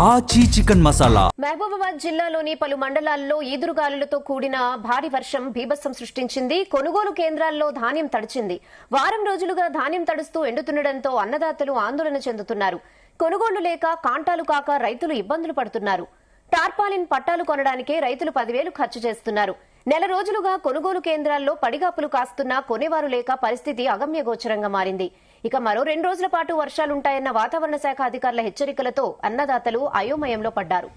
ఆచి చికెన్ మసాలా. మహబూబాబాద్ జిల్లాలోని పలు మండలాల్లో ఈదురుగాలులతో కూడిన భారీ వర్షం బీభత్సం సృష్టించింది. కొనుగోలు కేంద్రాల్లో ధాన్యం తడిచింది. వారం రోజులుగా ధాన్యం తడుస్తూ ఎండుతుండటంతో అన్నదాతలు ఆందోళన చెందుతున్నారు. కొనుగోళ్లు లేక కాంటాలు కాక రైతులు ఇబ్బందులు పడుతున్నారు. టార్పాలిన్ పట్టాలు కొనడానికే రైతులు 10,000 ఖర్చు చేస్తున్నారు. నెల రోజులుగా కొనుగోలు కేంద్రాల్లో పడిగాపులు కాస్తున్నా కొనేవారు లేక పరిస్థితి అగమ్యగోచరంగా మారింది. ఇక మరో 2 రోజుల పాటు వర్షాలుంటాయన్న వాతావరణ శాఖ అధికారుల హెచ్చరికలతో అన్నదాతలు అయోమయంలో పడ్డారు.